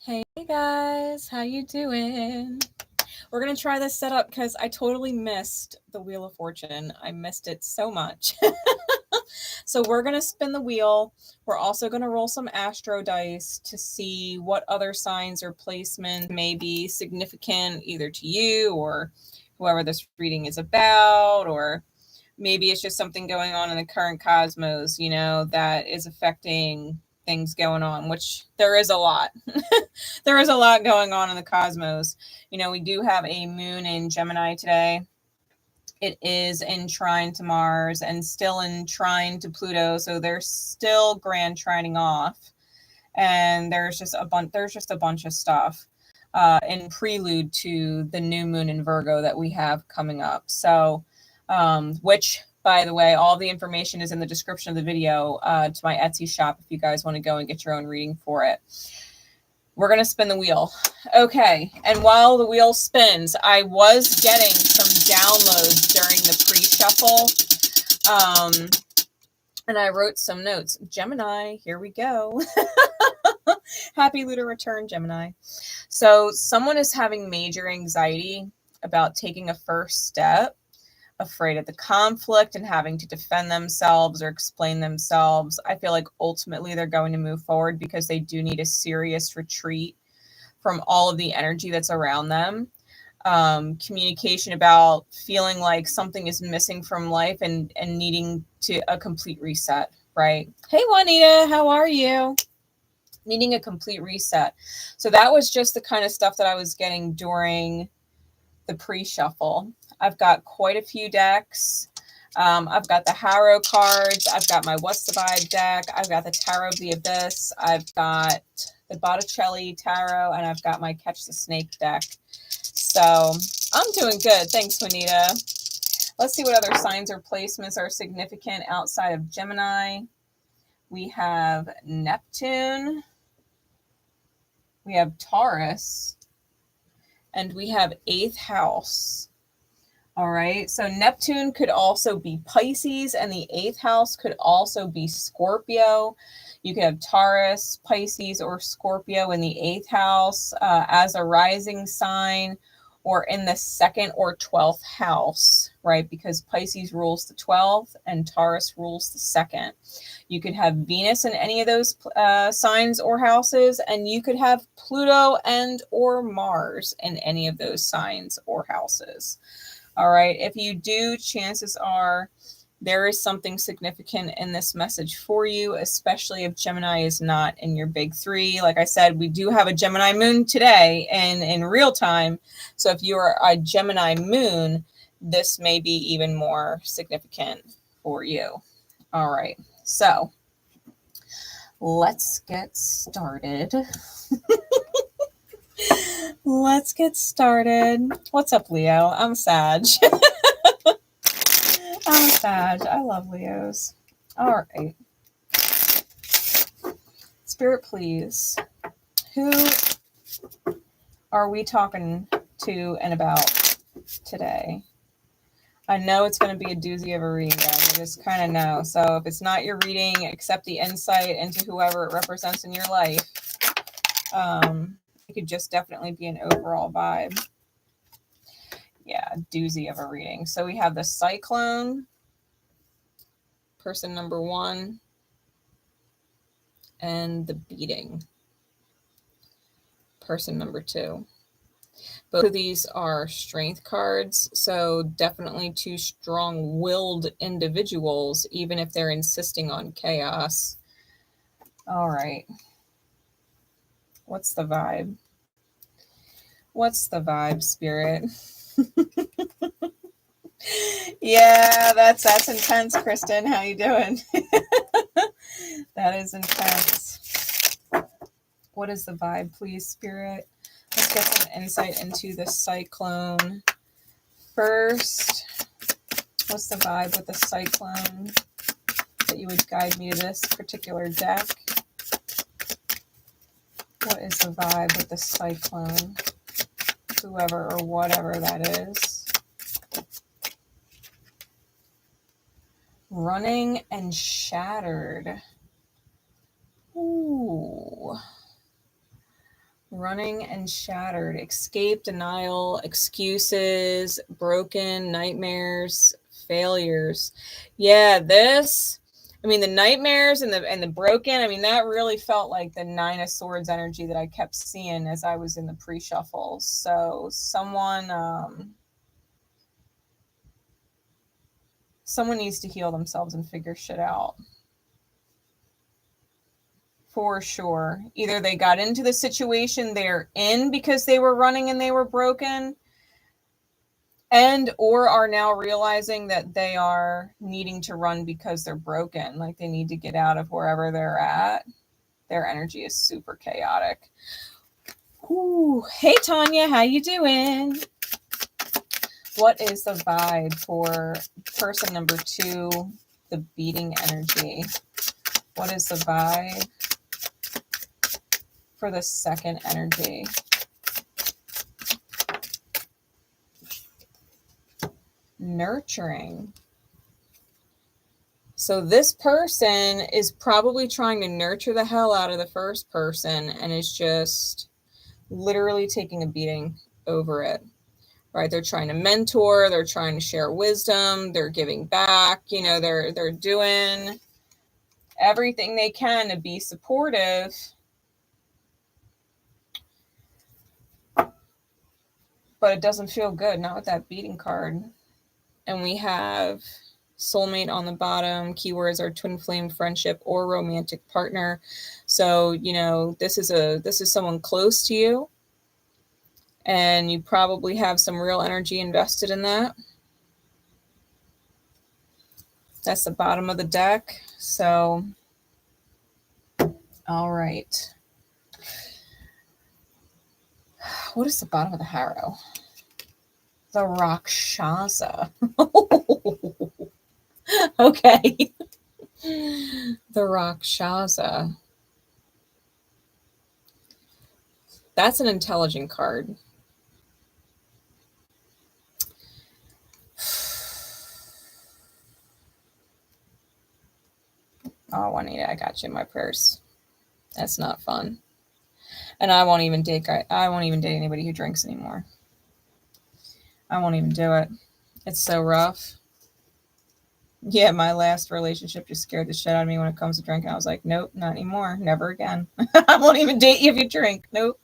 Hey guys, how you doing? We're going to try this setup because I totally missed the Wheel of Fortune. I missed it so much. So we're going to spin the wheel. We're also going to roll some astro dice to see what other signs or placements may be significant either to you or whoever this reading is about, or maybe it's just something going on in the current cosmos, that is affecting things going on, which there is a lot. There is a lot going on in the cosmos. We do have a moon in Gemini today. It is in trine to Mars and still in trine to Pluto, so they're still grand trining off. And there's just a bunch of stuff in prelude to the new moon in Virgo that we have coming up. So, which, by the way, all the information is in the description of the video to my Etsy shop if you guys want to go and get your own reading for it. We're going to spin the wheel. Okay. And while the wheel spins, I was getting some downloads during the pre-shuffle. And I wrote some notes. Gemini, here we go. Happy lunar return, Gemini. So someone is having major anxiety about taking a first step, afraid of the conflict and having to defend themselves or explain themselves. I feel like ultimately they're going to move forward because they do need a serious retreat from all of the energy that's around them. Communication about feeling like something is missing from life and needing a complete reset, right? Hey, Juanita, how are you? Needing a complete reset. So that was just the kind of stuff that I was getting during the pre-shuffle. I've got quite a few decks. I've got the Harrow cards. I've got my What's the Vibe deck. I've got the Tarot of the Abyss. I've got the Botticelli Tarot, and I've got my Catch the Snake deck. So I'm doing good. Thanks, Juanita. Let's see what other signs or placements are significant outside of Gemini. We have Neptune. We have Taurus. And we have 8th house. All right. So Neptune could also be Pisces, and the 8th house could also be Scorpio. You could have Taurus, Pisces, or Scorpio in the 8th house as a rising sign, or in the 2nd or 12th house, right? Because Pisces rules the 12th and Taurus rules the 2nd. You could have Venus in any of those signs or houses, and you could have Pluto and or Mars in any of those signs or houses. All right. If you do, chances are there is something significant in this message for you, especially if Gemini is not in your big three. Like I said, we do have a Gemini moon today and in real time. So if you are a Gemini moon, this may be even more significant for you. All right. So let's get started. Let's get started. What's up, Leo? I'm Sag. I'm Sag. I love Leos. All right. Spirit, please. Who are we talking to and about today? I know it's going to be a doozy of a reading, guys. I just kind of know. So if it's not your reading, accept the insight into whoever it represents in your life. It could just definitely be an overall vibe. Yeah, doozy of a reading. So we have the Cyclone, person number 1, and the Beating, person number 2. Both of these are strength cards, so definitely 2 strong-willed individuals, even if they're insisting on chaos. All right. What's the vibe? What's the vibe, Spirit? Yeah, that's intense, Kristen. How you doing? That is intense. What is the vibe, please, Spirit? Let's get some insight into the Cyclone. First, what's the vibe with the Cyclone that you would guide me to this particular deck? What is the vibe with the Cyclone? Whoever or whatever that is. Running and Shattered. Ooh. running and shattered, escape, denial, excuses, broken, nightmares, failures. Yeah, this, I mean, the nightmares and the broken, I mean, that really felt like the Nine of Swords energy that I kept seeing as I was in the pre-shuffle. So someone needs to heal themselves and figure shit out. For sure. Either they got into the situation they're in because they were running and they were broken, and or are now realizing that they are needing to run because they're broken. Like they need to get out of wherever they're at. Their energy is super chaotic. Ooh. Hey Tanya, how you doing? What is the vibe for person number 2, the beating energy? What is the vibe for the second energy? Nurturing. So this person is probably trying to nurture the hell out of the first person and is just literally taking a beating over it, right? They're trying to mentor, they're trying to share wisdom, they're giving back, you know, they're doing everything they can to be supportive. But it doesn't feel good, not with that beating card. And we have soulmate on the bottom. Keywords are twin flame, friendship, or romantic partner. So, you know, this is someone close to you, and you probably have some real energy invested in that. That's the bottom of the deck. So, all right. What is the bottom of the harrow? The Rakshasa. Okay. The Rakshasa. That's an intelligent card. Oh, Juanita, I got you in my purse. That's not fun. And I won't even date anybody who drinks anymore. I won't even do it. It's so rough. Yeah, my last relationship just scared the shit out of me when it comes to drinking. I was like, nope, not anymore. Never again. I won't even date you if you drink. Nope.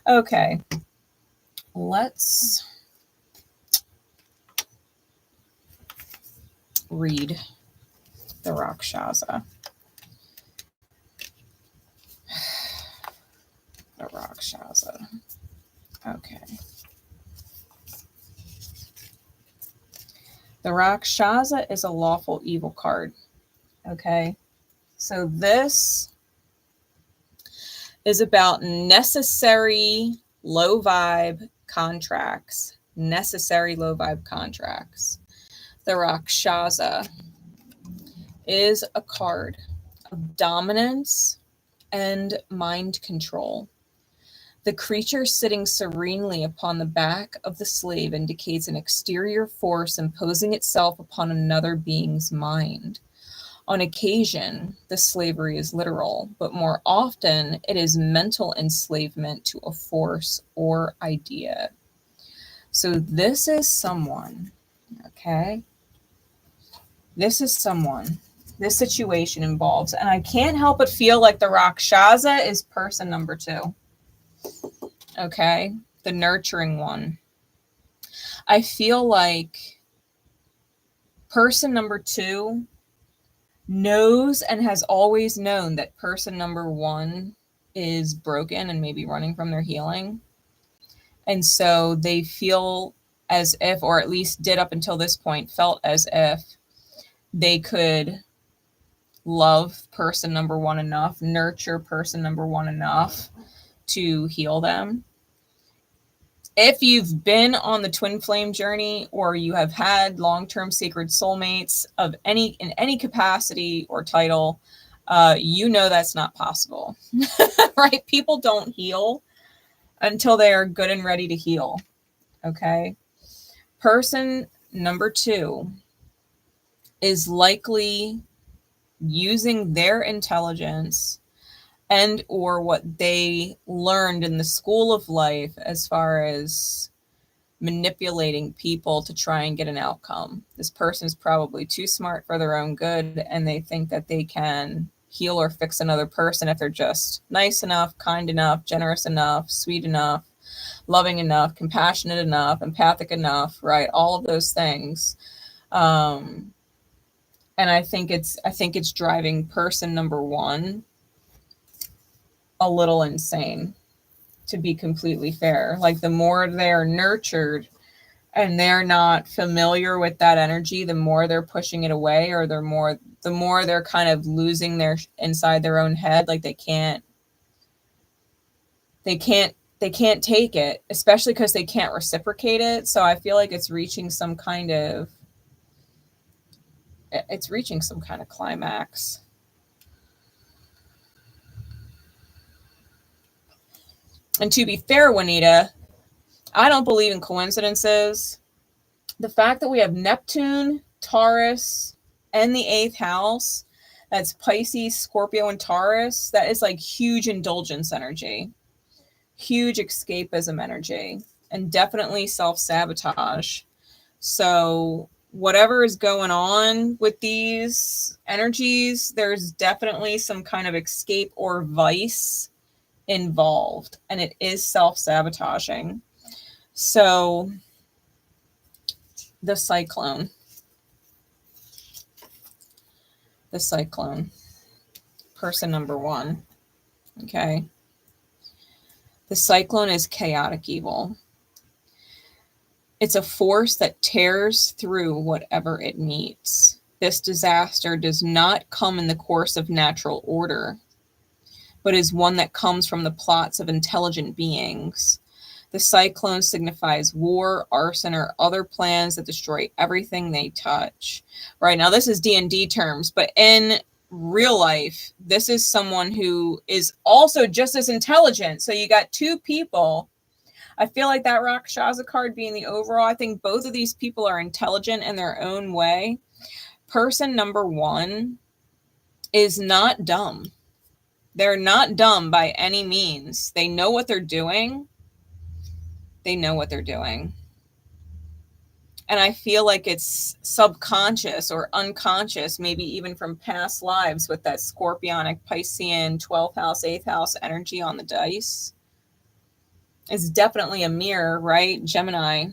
Okay. Let's read the Rakshasa. The Rakshasa. Okay. The Rakshasa is a lawful evil card. Okay. So this is about necessary low vibe contracts. Necessary low vibe contracts. The Rakshasa is a card of dominance and mind control. The creature sitting serenely upon the back of the slave indicates an exterior force imposing itself upon another being's mind. On occasion, the slavery is literal, but more often it is mental enslavement to a force or idea. So this is someone, okay? This is someone. This situation involves, and I can't help but feel like the Rakshasa is person number 2. Okay, the nurturing one. I feel like person number 2 knows and has always known that person number 1 is broken and maybe running from their healing. And so they feel as if, or at least did up until this point, felt as if they could love person number 1 enough, nurture person number 1 enough to heal them. If you've been on the twin flame journey, or you have had long-term sacred soulmates of in any capacity or title, you know that's not possible, right? People don't heal until they are good and ready to heal. Okay. Person number 2 is likely using their intelligence and or what they learned in the school of life as far as manipulating people to try and get an outcome. This person is probably too smart for their own good, and they think that they can heal or fix another person if they're just nice enough, kind enough, generous enough, sweet enough, loving enough, compassionate enough, empathic enough, right? All of those things. And I think it's driving person number one a little insane, to be completely fair. Like, the more they're nurtured and they're not familiar with that energy, the more they're pushing it away, or the more they're kind of losing their inside their own head. Like, they can't take it, especially because they can't reciprocate it. So I feel like it's reaching some kind of climax. And to be fair, Juanita, I don't believe in coincidences. The fact that we have Neptune, Taurus, and the 8th house, that's Pisces, Scorpio, and Taurus, that is like huge indulgence energy, huge escapism energy, and definitely self-sabotage. So whatever is going on with these energies, there's definitely some kind of escape or vice involved, and it is self-sabotaging. So the cyclone, person number one. Okay. The cyclone is chaotic evil. It's a force that tears through whatever it meets. This disaster does not come in the course of natural order, but is one that comes from the plots of intelligent beings. The cyclone signifies war, arson, or other plans that destroy everything they touch. Right now, this is D&D terms, but in real life, this is someone who is also just as intelligent. So you got two people. I feel like that Rakshasa card being the overall, I think both of these people are intelligent in their own way. Person number one is not dumb. They're not dumb by any means. They know what they're doing. And I feel like it's subconscious or unconscious, maybe even from past lives, with that Scorpionic, Piscean, 12th house, 8th house energy on the dice. It's definitely a mirror, right? Gemini.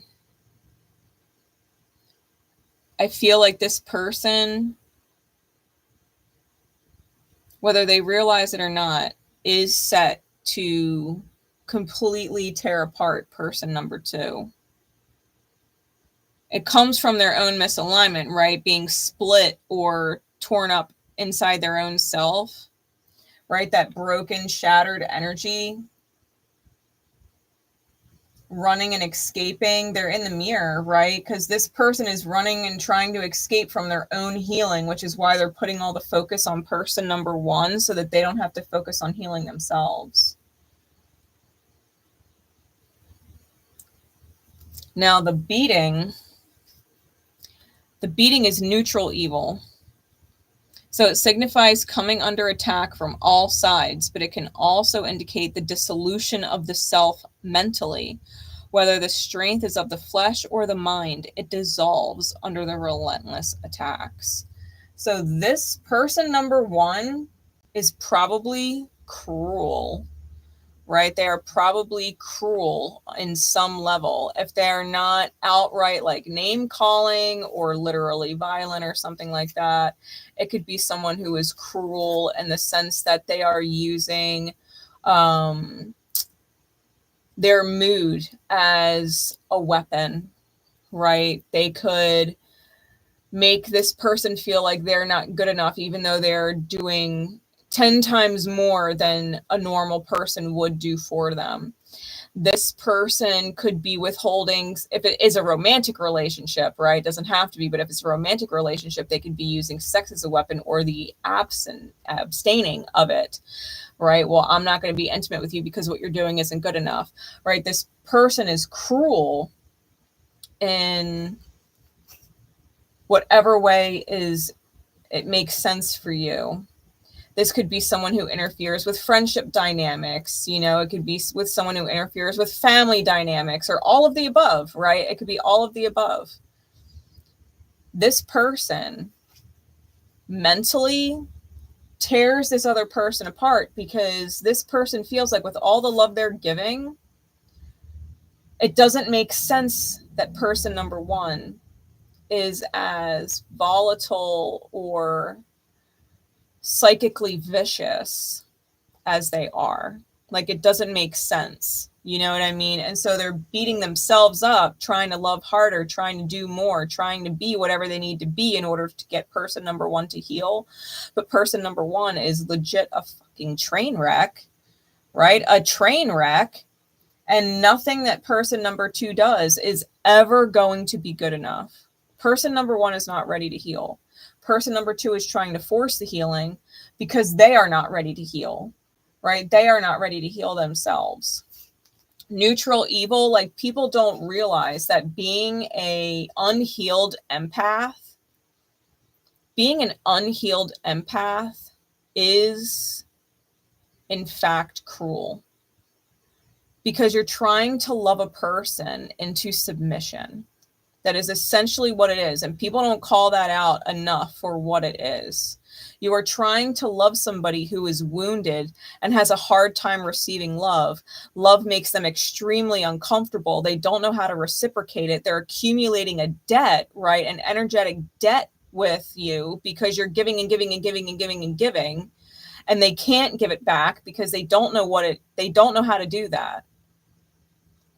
I feel like this person, whether they realize it or not, is set to completely tear apart person number two. It comes from their own misalignment, right? Being split or torn up inside their own self, right? That broken, shattered energy, running and escaping. They're in the mirror, right? Because this person is running and trying to escape from their own healing, which is why they're putting all the focus on person number one, so that they don't have to focus on healing themselves. Now, the beating is neutral evil. So it signifies coming under attack from all sides, but it can also indicate the dissolution of the self mentally. Whether the strength is of the flesh or the mind, it dissolves under the relentless attacks. So this person number one is probably cruel, right? They are probably cruel in some level. If they're not outright like name calling or literally violent or something like that, it could be someone who is cruel in the sense that they are using their mood as a weapon, right? They could make this person feel like they're not good enough, even though they're doing 10 times more than a normal person would do for them. This person could be withholding, if it is a romantic relationship, right? It doesn't have to be, but if it's a romantic relationship, they could be using sex as a weapon, or the abstaining of it, right? Well, I'm not going to be intimate with you because what you're doing isn't good enough, right? This person is cruel in whatever way it makes sense for you. This could be someone who interferes with friendship dynamics. You know, it could be with someone who interferes with family dynamics, or all of the above, right? It could be all of the above. This person mentally tears this other person apart because this person feels like with all the love they're giving, it doesn't make sense that person number one is as volatile or psychically vicious as they are. Like, it doesn't make sense. You know what I mean? And so they're beating themselves up, trying to love harder, trying to do more, trying to be whatever they need to be in order to get person number one to heal. But person number one is legit a fucking train wreck, right? A train wreck. And nothing that person number two does is ever going to be good enough. Person number one is not ready to heal. Person number two is trying to force the healing because they are not ready to heal, right? They are not ready to heal themselves. Neutral evil, like, people don't realize that being an unhealed empath is in fact cruel, because you're trying to love a person into submission. That is essentially what it is. And people don't call that out enough for what it is. You are trying to love somebody who is wounded and has a hard time receiving love. Love makes them extremely uncomfortable. They don't know how to reciprocate it. They're accumulating a debt, right? An energetic debt with you because you're giving and giving and giving and giving and giving. And they can't give it back because they don't know how to do that.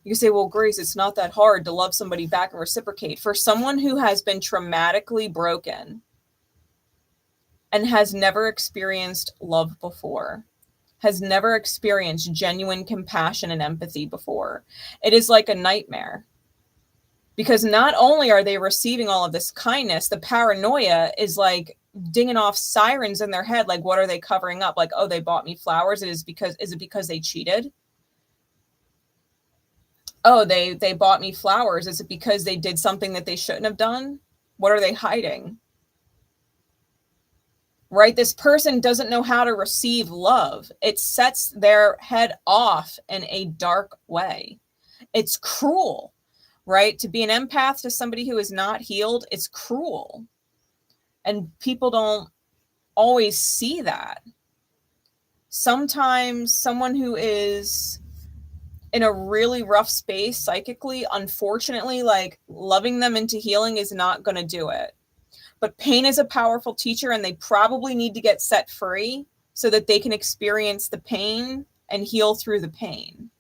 You can say, well, Grace, it's not that hard to love somebody back and reciprocate. For someone who has been traumatically broken and has never experienced love before, has never experienced genuine compassion and empathy before, it is like a nightmare. Because not only are they receiving all of this kindness, the paranoia is like dinging off sirens in their head. Like, what are they covering up? Like, oh, they bought me flowers. Is it because they cheated? Oh, they bought me flowers. Is it because they did something that they shouldn't have done? What are they hiding? Right? This person doesn't know how to receive love. It sets their head off in a dark way. It's cruel, right? To be an empath to somebody who is not healed, it's cruel. And people don't always see that. Sometimes someone who is in a really rough space psychically, unfortunately, like, loving them into healing is not going to do it. But pain is a powerful teacher, and they probably need to get set free so that they can experience the pain and heal through the pain,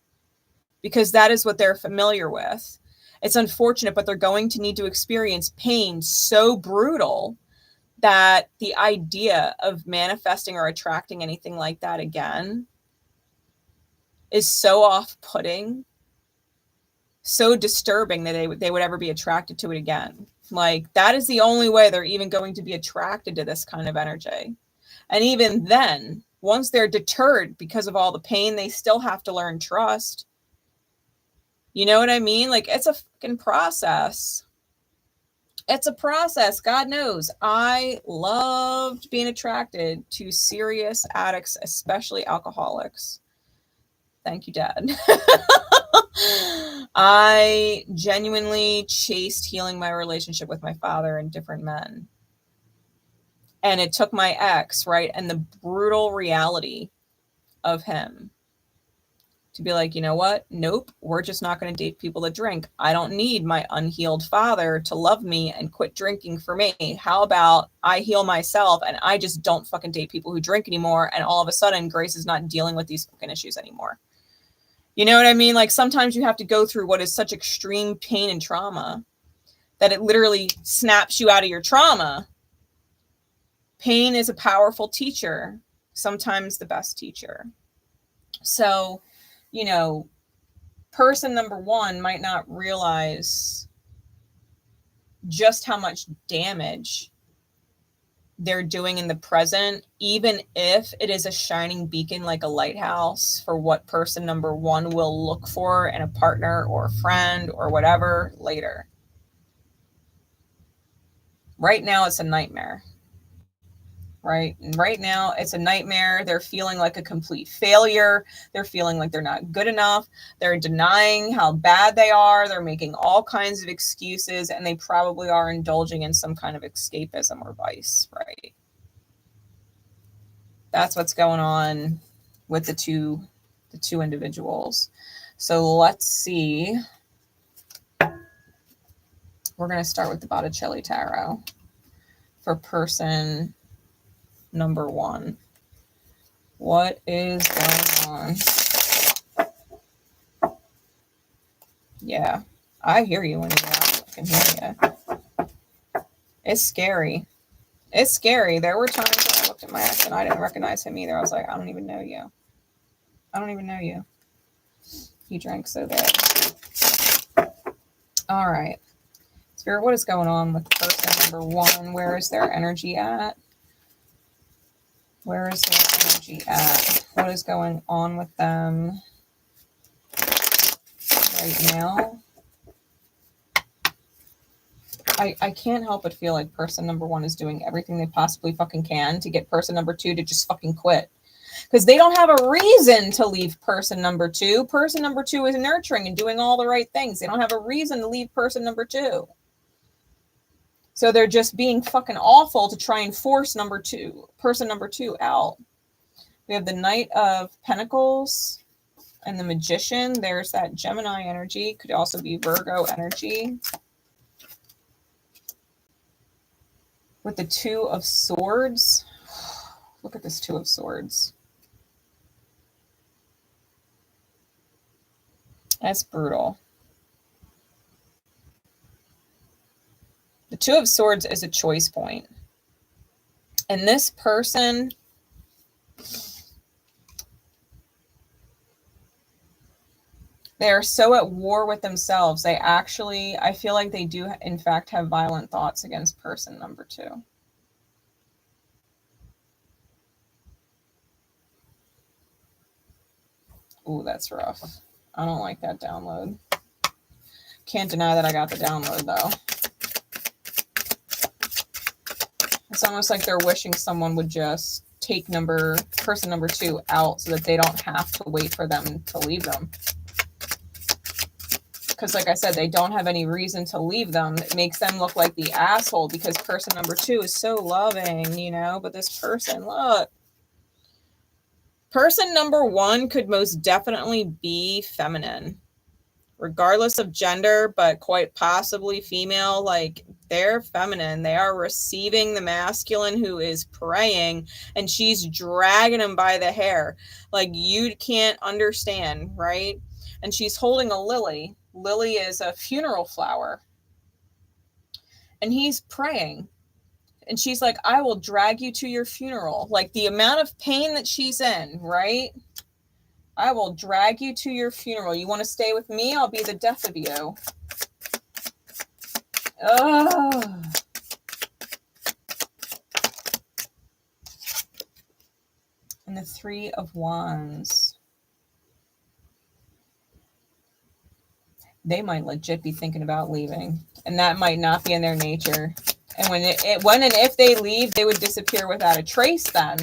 because that is what they're familiar with. It's unfortunate, but they're going to need to experience pain so brutal that the idea of manifesting or attracting anything like that again is so off-putting, so disturbing that they would ever be attracted to it again. Like, that is the only way they're even going to be attracted to this kind of energy. And even then, once they're deterred because of all the pain, they still have to learn trust. You know what I mean? Like, it's a fucking process. It's a process. God knows. I loved being attracted to serious addicts, especially alcoholics. Thank you, Dad. I genuinely chased healing my relationship with my father and different men. And it took my ex, right, and the brutal reality of him to be like, you know what? Nope, we're just not going to date people that drink. I don't need my unhealed father to love me and quit drinking for me. How about I heal myself and I just don't fucking date people who drink anymore, and all of a sudden Grace is not dealing with these fucking issues anymore. You know what I mean? Like, sometimes you have to go through what is such extreme pain and trauma that it literally snaps you out of your trauma. Pain is a powerful teacher, sometimes the best teacher. So, you know, person number one might not realize just how much damage they're doing in the present, even if it is a shining beacon like a lighthouse for what person number one will look for in a partner or a friend or whatever later. Right now, it's a nightmare. right? And right now it's a nightmare. They're feeling like a complete failure. They're feeling like they're not good enough. They're denying how bad they are. They're making all kinds of excuses, and they probably are indulging in some kind of escapism or vice, right? That's what's going on with the two individuals. So let's see. We're going to start with the Botticelli Tarot for person number 1. What is going on? Yeah, I hear you when you're out. I can hear you. It's scary. It's scary. There were times when I looked at my ex and I didn't recognize him either. I was like, I don't even know you. I don't even know you. He drank so bad. All right. Spirit, what is going on with person number 1? Where is their energy at? Where is their energy at? What is going on with them right now? I can't help but feel like person number 1 is doing everything they possibly fucking can to get person number 2 to just fucking quit. Because they don't have a reason to leave person number 2. Person number 2 is nurturing and doing all the right things. They don't have a reason to leave person number 2. So they're just being fucking awful to try and force person number 2 out. We have the Knight of Pentacles and the Magician. There's that Gemini energy. Could also be Virgo energy. With the 2 of Swords. Look at this 2 of Swords. That's brutal. The 2 of Swords is a choice point. And this person, they are so at war with themselves. They actually, I feel like they do, in fact, have violent thoughts against person number 2. Ooh, that's rough. I don't like that download. Can't deny that I got the download, though. It's almost like they're wishing someone would just take person number 2 out so that they don't have to wait for them to leave them. Because like I said, they don't have any reason to leave them. It makes them look like the asshole because person number 2 is so loving, you know? But this person, look. Person number 1 could most definitely be feminine, regardless of gender, but quite possibly female. Like, they're feminine. They are receiving the masculine who is praying, and she's dragging him by the hair. Like, you can't understand, right? And she's holding a lily. Lily is a funeral flower. And he's praying. And she's like, I will drag you to your funeral. Like, the amount of pain that she's in, right? I will drag you to your funeral. You want to stay with me? I'll be the death of you. Ugh. And the 3 of Wands. They might legit be thinking about leaving. And that might not be in their nature. And when and if they leave, they would disappear without a trace then.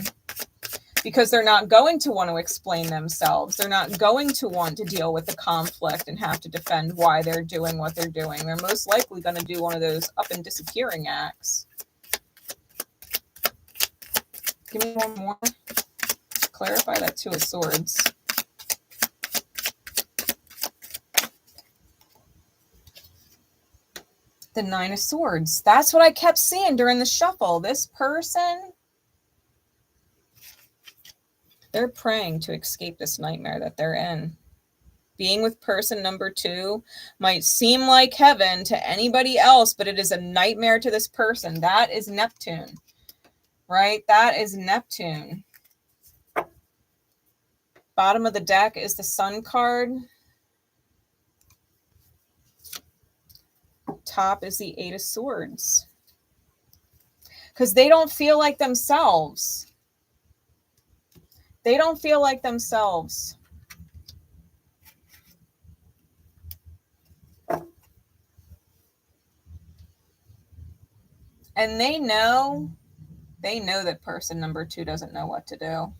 Because they're not going to want to explain themselves. They're not going to want to deal with the conflict and have to defend why they're doing what they're doing. They're most likely going to do one of those up and disappearing acts. Give me one more. Clarify that 2 of Swords. The 9 of Swords. That's what I kept seeing during the shuffle. This person, they're praying to escape this nightmare that they're in. Being with person number 2 might seem like heaven to anybody else, but it is a nightmare to this person. That is Neptune, right? That is Neptune. Bottom of the deck is the Sun card. Top is the 8 of Swords. Because they don't feel like themselves. They don't feel like themselves. And they know They know that person number 2 doesn't know what to do.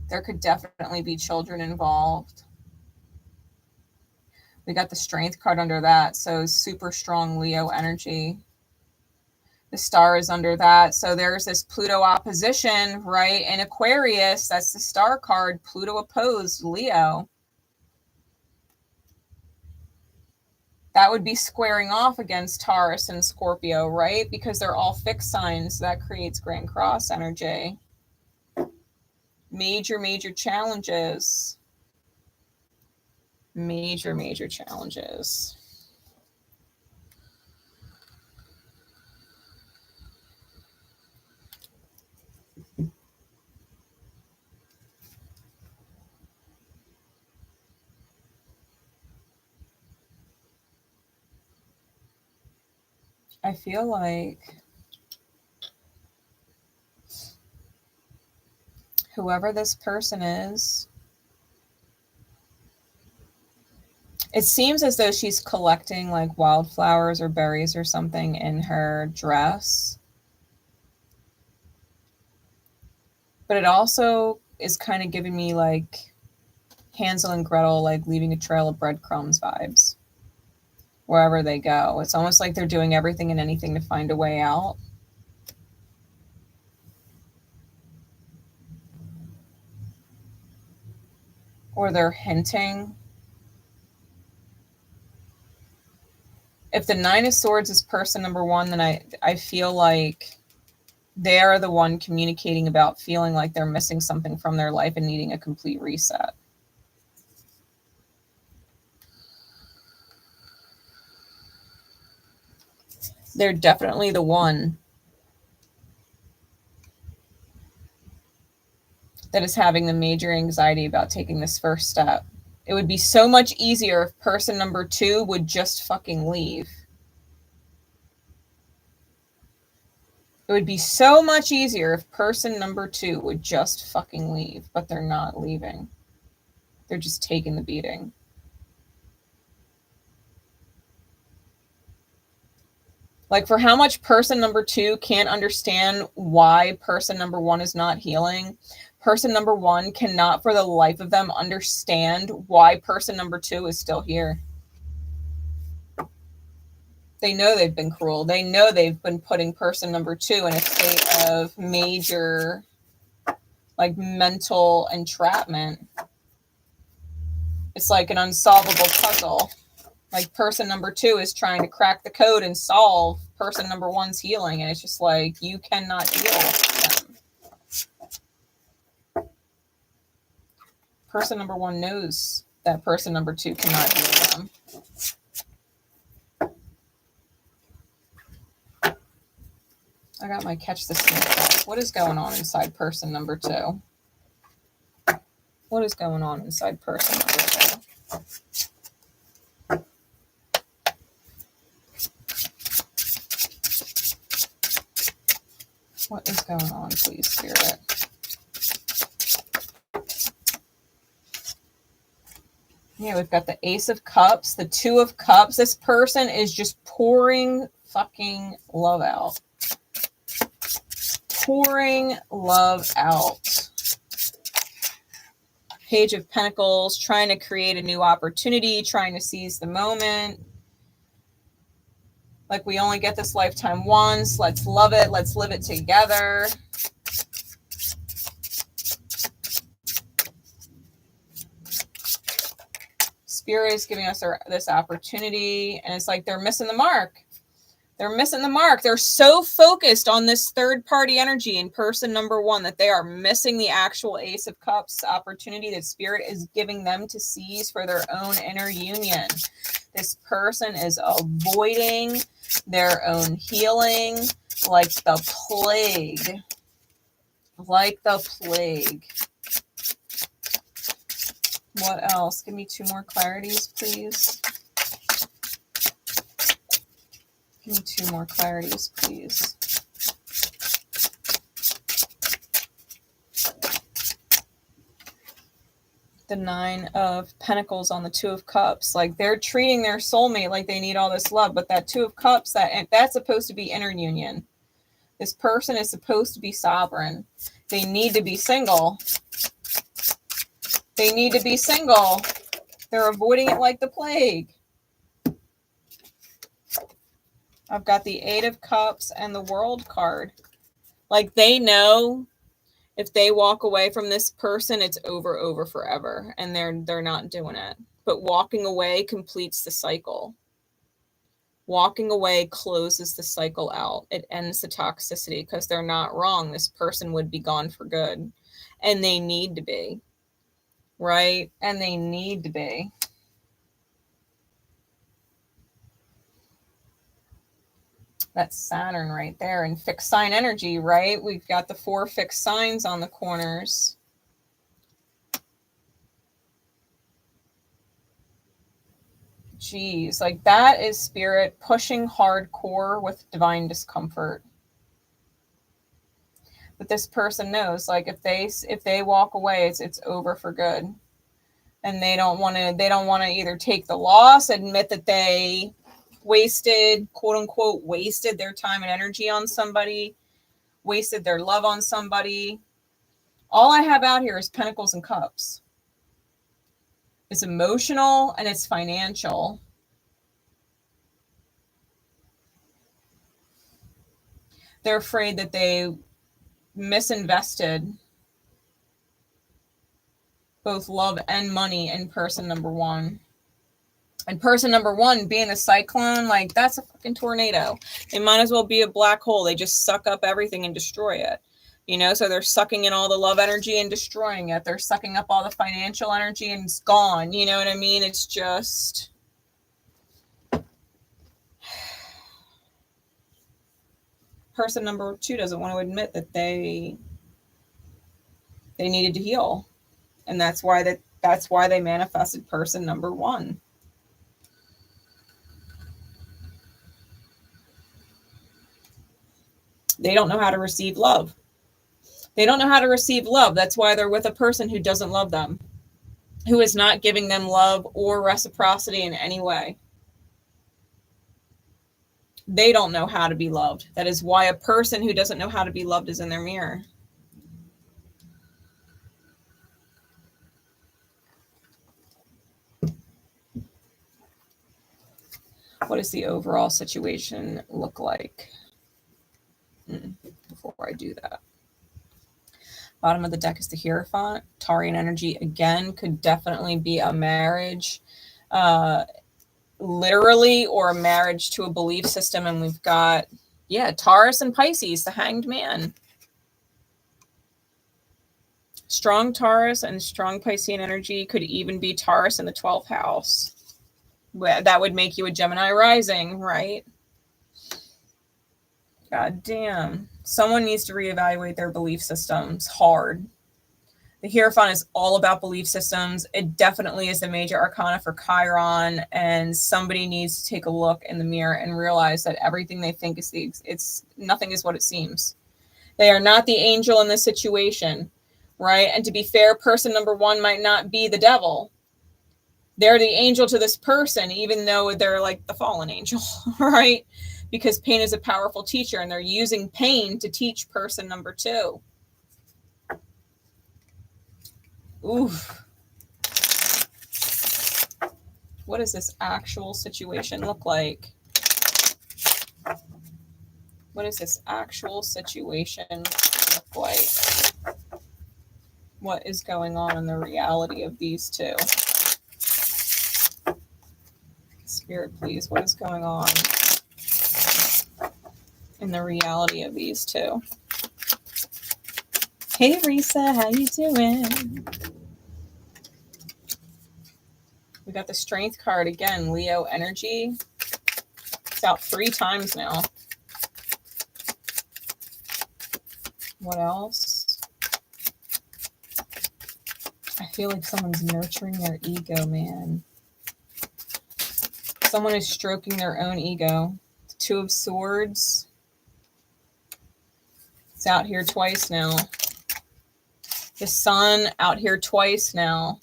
There could definitely be children involved. We got the Strength card under that, so super strong Leo energy. The Star is under that, so there's this Pluto opposition, right? In Aquarius, that's the Star card, Pluto opposed Leo. That would be squaring off against Taurus and Scorpio, right? Because they're all fixed signs. That creates Grand Cross energy. Major challenges. Major challenges. I feel like whoever this person is, it seems as though she's collecting like wildflowers or berries or something in her dress. But it also is kind of giving me like Hansel and Gretel, like leaving a trail of breadcrumbs vibes wherever they go. It's almost like they're doing everything and anything to find a way out. Or they're hinting. If the Nine of Swords is person number 1, then I feel like they are the one communicating about feeling like they're missing something from their life and needing a complete reset. They're definitely the one that is having the major anxiety about taking this first step. It would be so much easier if person number 2 would just fucking leave. It would be so much easier if person number 2 would just fucking leave, but they're not leaving. They're just taking the beating. Like, for how much person number 2 can't understand why person number 1 is not healing, person number 1 cannot for the life of them understand why person number 2 is still here. They know they've been cruel. They know they've been putting person number 2 in a state of major, like, mental entrapment. It's like an unsolvable puzzle. Like, person number 2 is trying to crack the code and solve person number 1's healing, and it's just like, you cannot heal them. Person number 1 knows that person number 2 cannot heal them. I got my catch the snake back. What is going on inside person number 2? What is going on inside person number 2? What is going on, please, Spirit? Yeah, we've got the Ace of Cups, the Two of Cups. This person is just pouring fucking love out. Pouring love out. Page of Pentacles, trying to create a new opportunity, trying to seize the moment. Like, we only get this lifetime once. Let's love it. Let's live it together. Spirit is giving us this opportunity, and it's like they're missing the mark. They're missing the mark. They're so focused on this third-party energy in person number 1 that they are missing the actual Ace of Cups opportunity that Spirit is giving them to seize for their own inner union. This person is avoiding their own healing like the plague. Like the plague. What else? Give me 2 more clarities, please. Give me 2 more clarities, please. The 9 of Pentacles on the 2 of Cups. Like, they're treating their soulmate like they need all this love, but that 2 of Cups, that's supposed to be inner union. This person is supposed to be sovereign. They need to be single. They need to be single. They're avoiding it like the plague. I've got the Eight of Cups and the World card. Like, they know if they walk away from this person, it's over forever. And they're not doing it. But walking away completes the cycle. Walking away closes the cycle out. It ends the toxicity because they're not wrong. This person would be gone for good. And they need to be. Right? And they need to be. That's Saturn right there. And fixed sign energy, right? We've got the 4 fixed signs on the corners. Jeez, like that is spirit pushing hardcore with divine discomfort. But this person knows, like, if they walk away, it's over for good. And they don't want to either take the loss, admit that they wasted, quote unquote, wasted their time and energy on somebody, wasted their love on somebody. All I have out here is Pentacles and Cups. It's emotional and it's financial. They're afraid that they misinvested both love and money in person number one. And person number one being a cyclone, like that's a fucking tornado. They might as well be a black hole. They just suck up everything and destroy it. You know, so they're sucking in all the love energy and destroying it. They're sucking up all the financial energy and it's gone. You know what I mean? It's just... Person number two doesn't want to admit that they needed to heal. And that's why they manifested person number one. They don't know how to receive love. They don't know how to receive love. That's why they're with a person who doesn't love them, who is not giving them love or reciprocity in any way. They don't know how to be loved. That is why a person who doesn't know how to be loved is in their mirror. What does the overall situation look like? Before I do that. Bottom of the deck is the Hierophant. Taurian energy, again, could definitely be a marriage, literally, or a marriage to a belief system. And we've got, Taurus and Pisces, the Hanged Man. Strong Taurus and strong Piscean energy could even be Taurus in the 12th house. That would make you a Gemini rising, right? God damn. Someone needs to reevaluate their belief systems hard. The Hierophant is all about belief systems. It definitely is the major arcana for Chiron, and somebody needs to take a look in the mirror and realize that everything they think is nothing is what it seems. They are not the angel in this situation, right? And to be fair, person number one might not be the devil. They're the angel to this person, even though they're like the fallen angel, right? Because pain is a powerful teacher, and they're using pain to teach person number two. Oof. What does this actual situation look like? What does this actual situation look like? What is going on in the reality of these two? Spirit, please, what is going on in the reality of these two? Hey, Risa, how you doing? We got the Strength card again, Leo energy. It's out 3 times now. What else? I feel like someone's nurturing their ego, man. Someone is stroking their own ego. The 2 of Swords. It's out here twice now. The Sun out here twice now.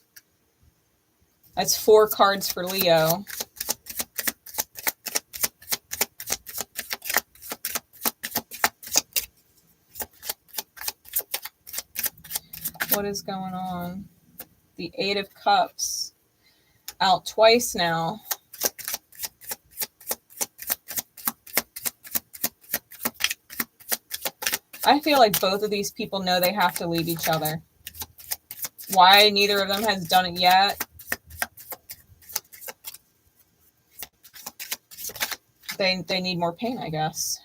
That's 4 cards for Leo. What is going on? The Eight of Cups. Out twice now. I feel like both of these people know they have to leave each other. Why neither of them has done it yet? They need more pain, I guess.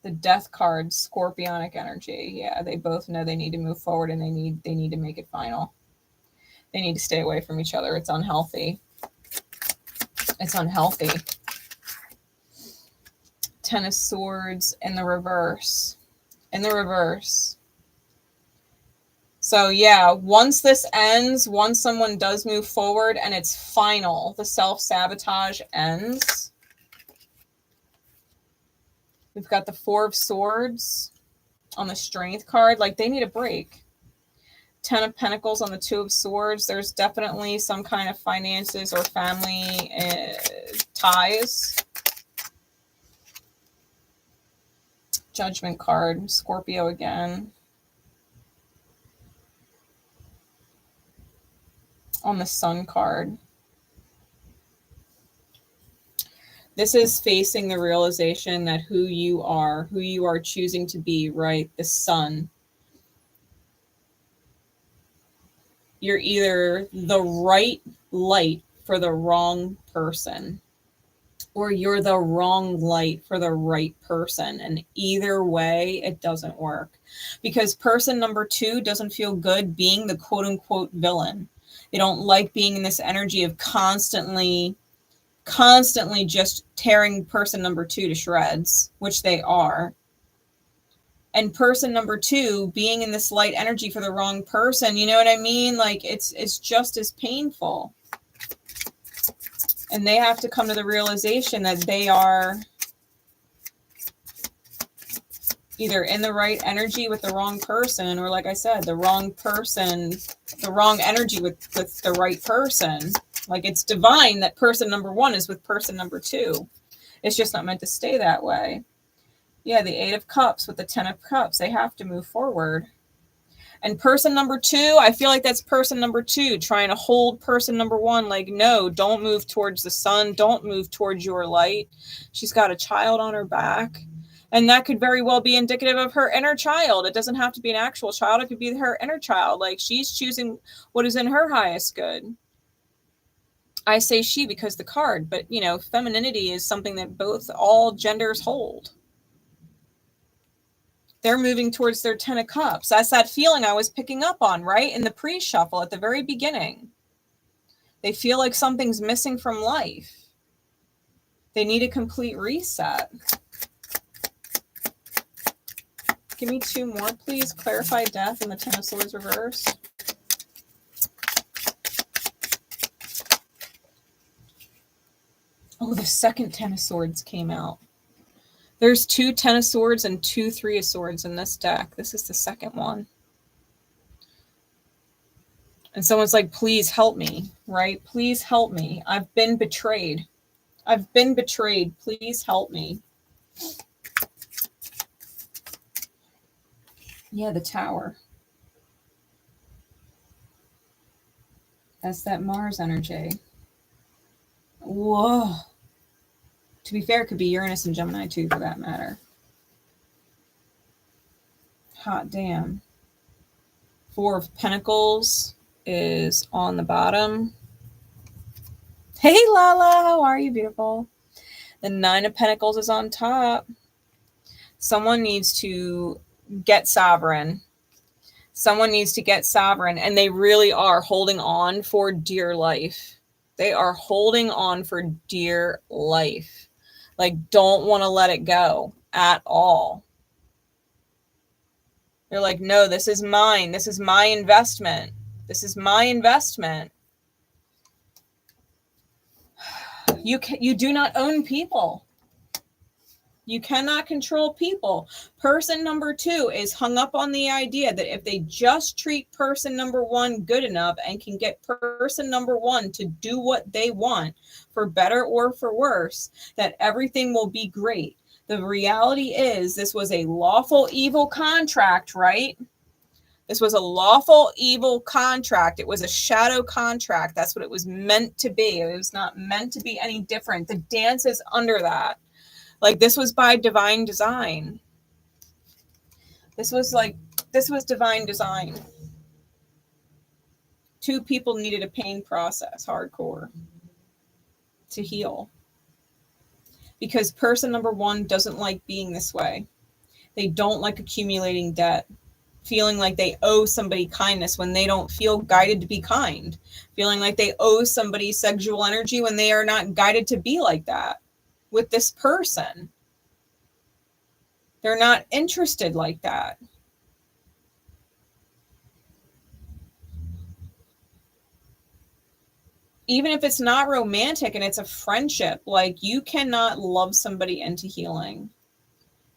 The Death card, Scorpionic energy. Yeah, they both know they need to move forward and they need to make it final. They need to stay away from each other. It's unhealthy. It's unhealthy. Ten of Swords in the reverse. In the reverse. So yeah, once this ends, once someone does move forward and it's final, the self-sabotage ends. We've got the Four of Swords on the Strength card. Like, they need a break. Ten of Pentacles on the Two of Swords. There's definitely some kind of finances or family ties. Judgment card, Scorpio again. On the Sun card. This is facing the realization that who you are choosing to be, right? The Sun. You're either the right light for the wrong person, or you're the wrong light for the right person. And either way, it doesn't work. Because person number two doesn't feel good being the quote unquote villain. They don't like being in this energy of constantly just tearing person number two to shreds, which they are. And person number two being in this light energy for the wrong person, you know what I mean? Like, it's just as painful. And they have to come to the realization that they are either in the right energy with the wrong person, or, like I said, the wrong person, the wrong energy with the right person. Like, it's divine that person number one is with person number two. It's just not meant to stay that way. Yeah, the Eight of Cups with the Ten of Cups. They have to move forward. And person number two, I feel like that's person number two trying to hold person number one. Like, no, don't move towards the sun. Don't move towards your light. She's got a child on her back. And that could very well be indicative of her inner child. It doesn't have to be an actual child. It could be her inner child. Like, she's choosing what is in her highest good. I say she because the card, but, you know, femininity is something that all genders hold. They're moving towards their Ten of Cups. That's that feeling I was picking up on, right? In the pre-shuffle at the very beginning. They feel like something's missing from life. They need a complete reset. Give me two more, please. Clarify Death and the Ten of Swords reversed. Oh, the second Ten of Swords came out. There's two Ten of Swords and two Three of Swords in this deck. This is the second one. And someone's like, please help me, right? Please help me. I've been betrayed. I've been betrayed. Please help me. Yeah, the Tower. That's that Mars energy. Whoa. To be fair, it could be Uranus and Gemini too, for that matter. Hot damn. Four of Pentacles is on the bottom. Hey, Lala, how are you, beautiful? The Nine of Pentacles is on top. Someone needs to get sovereign. Someone needs to get sovereign, and they really are holding on for dear life. They are holding on for dear life. Like, don't want to let it go at all. They're like, no, this is mine. This is my investment. This is my investment. You do not own people. You cannot control people. Person number two is hung up on the idea that if they just treat person number one good enough and can get person number one to do what they want, for better or for worse, that everything will be great. The reality is this was a lawful evil contract, right? This was a lawful evil contract. It was a shadow contract. That's what it was meant to be. It was not meant to be any different. The dance is under that. Like, this was by divine design. This was divine design. Two people needed a pain process, hardcore, to heal. Because person number one doesn't like being this way. They don't like accumulating debt, feeling like they owe somebody kindness when they don't feel guided to be kind, feeling like they owe somebody sexual energy when they are not guided to be like that with this person. They're not interested like that. Even if it's not romantic and it's a friendship, like, you cannot love somebody into healing.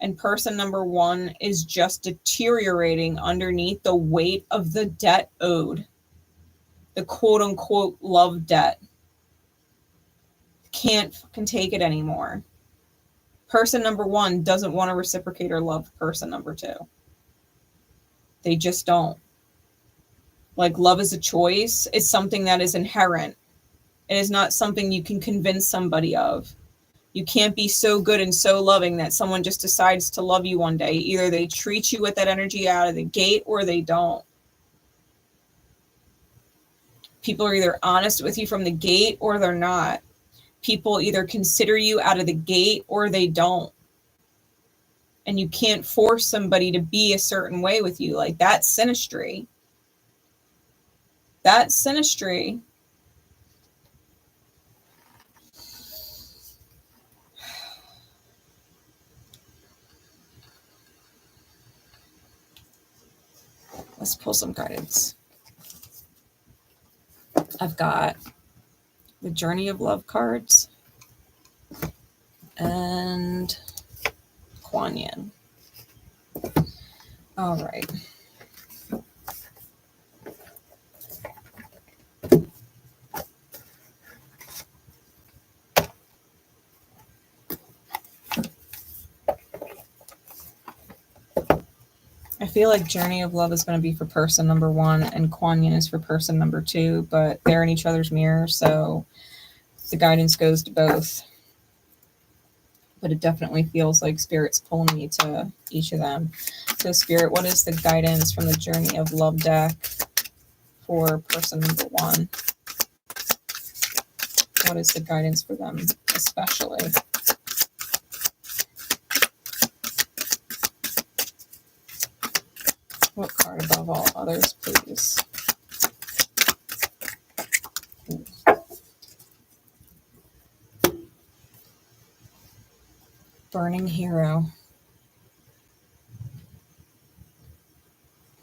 And person number one is just deteriorating underneath the weight of the debt owed. The quote unquote love debt. Can't fucking take it anymore. Person number one doesn't want to reciprocate or love person number two. They just don't. Like, love is a choice. It's something that is inherent. It is not something you can convince somebody of. You can't be so good and so loving that someone just decides to love you one day. Either they treat you with that energy out of the gate or they don't. People are either honest with you from the gate or they're not. People either consider you out of the gate or they don't. And you can't force somebody to be a certain way with you. Like, that's synastry. That's synastry. Let's pull some guidance. I've got the Journey of Love cards and Kuan Yin. All right. I feel like Journey of Love is going to be for person number one and Kuan Yin is for person number two, but they're in each other's mirror, so the guidance goes to both. But it definitely feels like Spirit's pulling me to each of them. So Spirit, what is the guidance from the Journey of Love deck for person number one? What is the guidance for them especially? What card above all others, please? Burning Hero.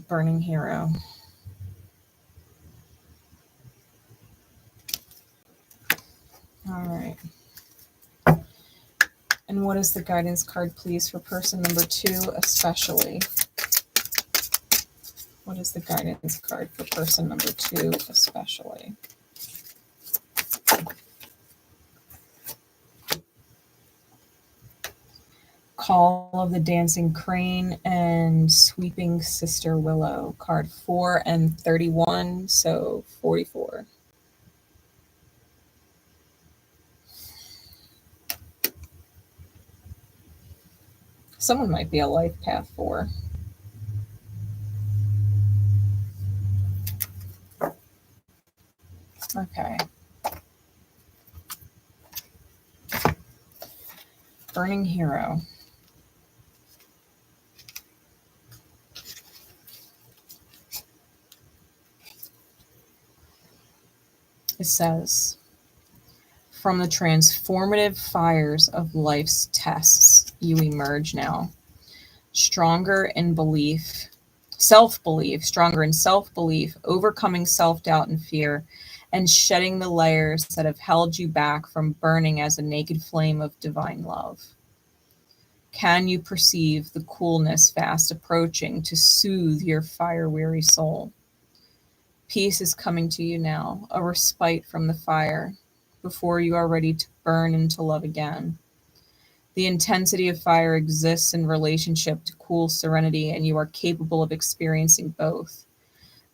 Burning Hero. All right. And what is the guidance card, please, for person number two especially? What is the guidance card for person number two especially? Call of the Dancing Crane and Sweeping Sister Willow. Card 4 and 31, so 44. Someone might be a life path 4. Okay. Burning Hero. It says, from the transformative fires of life's tests, you emerge now. Stronger in belief, self-belief, stronger in self-belief, overcoming self-doubt and fear, and shedding the layers that have held you back from burning as a naked flame of divine love. Can you perceive the coolness fast approaching to soothe your fire-weary soul? Peace is coming to you now, a respite from the fire, before you are ready to burn into love again. The intensity of fire exists in relationship to cool serenity, and you are capable of experiencing both.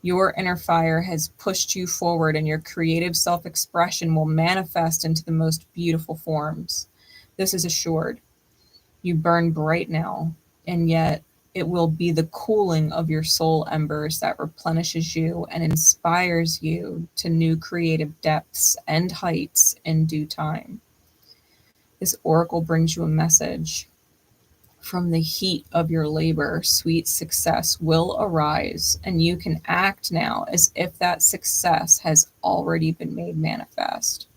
Your inner fire has pushed you forward, and your creative self-expression will manifest into the most beautiful forms. This is assured. You burn bright now, and yet it will be the cooling of your soul embers that replenishes you and inspires you to new creative depths and heights in due time. This oracle brings you a message. From the heat of your labor, sweet success will arise, and you can act now as if that success has already been made manifest.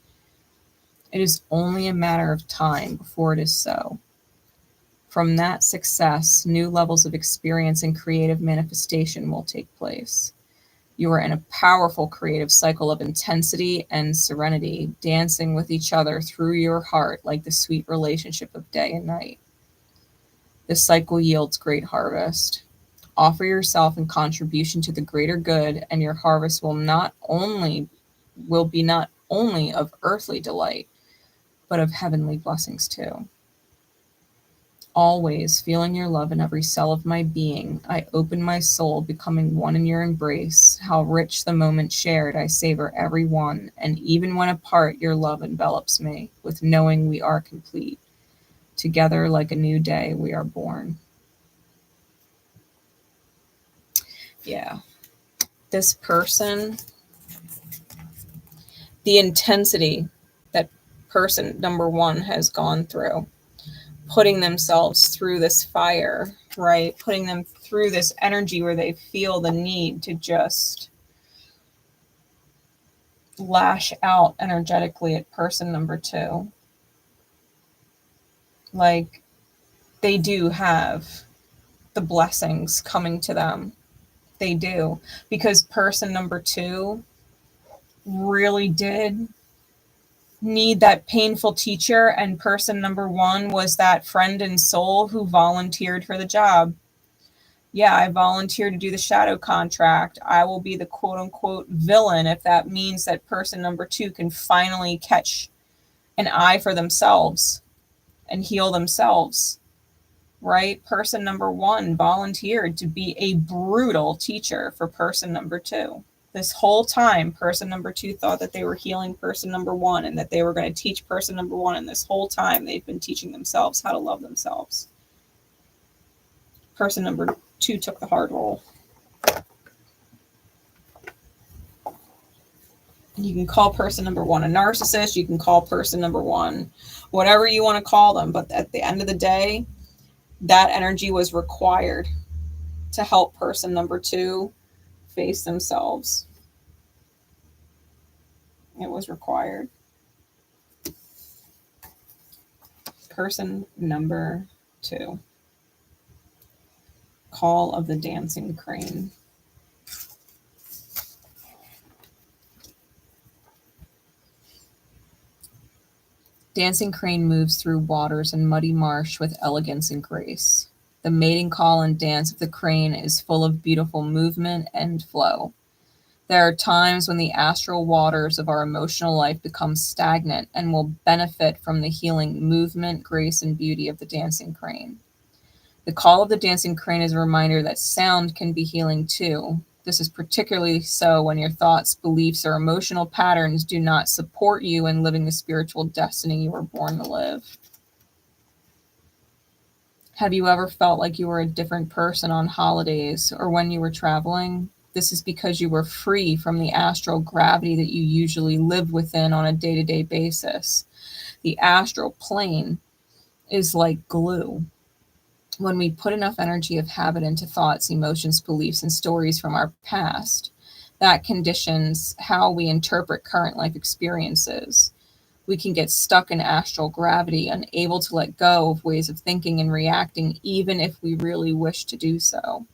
It is only a matter of time before it is so. From that success, new levels of experience and creative manifestation will take place. You are in a powerful creative cycle of intensity and serenity, dancing with each other through your heart like the sweet relationship of day and night. This cycle yields great harvest. Offer yourself in contribution to the greater good, and your harvest will be not only of earthly delight, but of heavenly blessings too. Always feeling your love in every cell of my being, I open my soul, becoming one in your embrace. How rich the moment shared, I savor every one, and even when apart, your love envelops me, with knowing we are complete. Together, like a new day, we are born. Yeah. This person, the intensity that person number one has gone through, putting themselves through this fire, right? Putting them through this energy where they feel the need to just lash out energetically at person number two. Like, they do have the blessings coming to them. They do. Because person number two really did need that painful teacher, and person number one was that friend and soul who volunteered for the job. Yeah, I volunteer to do the shadow contract. I will be the quote unquote villain if that means that person number two can finally catch an eye for themselves and heal themselves, right? Person number one volunteered to be a brutal teacher for person number two. This whole time, person number two thought that they were healing person number one and that they were going to teach person number one. And this whole time, they've been teaching themselves how to love themselves. Person number two took the hard role. You can call person number one a narcissist. You can call person number one whatever you want to call them. But at the end of the day, that energy was required to help person number two face themselves. It was required. Person number two. Call of the Dancing Crane. Dancing Crane moves through waters and muddy marsh with elegance and grace. The mating call and dance of the crane is full of beautiful movement and flow. There are times when the astral waters of our emotional life become stagnant and will benefit from the healing movement, grace, and beauty of the dancing crane. The call of the dancing crane is a reminder that sound can be healing too. This is particularly so when your thoughts, beliefs, or emotional patterns do not support you in living the spiritual destiny you were born to live. Have you ever felt like you were a different person on holidays or when you were traveling? This is because you were free from the astral gravity that you usually live within on a day-to-day basis. The astral plane is like glue. When we put enough energy of habit into thoughts, emotions, beliefs, and stories from our past, that conditions how we interpret current life experiences. We can get stuck in astral gravity, unable to let go of ways of thinking and reacting, even if we really wish to do so.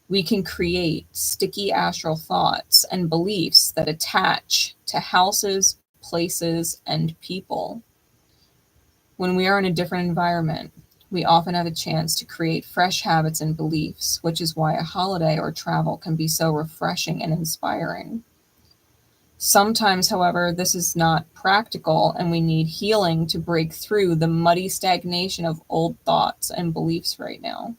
We can create sticky astral thoughts and beliefs that attach to houses, places, and people. When we are in a different environment, we often have a chance to create fresh habits and beliefs, which is why a holiday or travel can be so refreshing and inspiring. Sometimes, however, this is not practical, and we need healing to break through the muddy stagnation of old thoughts and beliefs right now.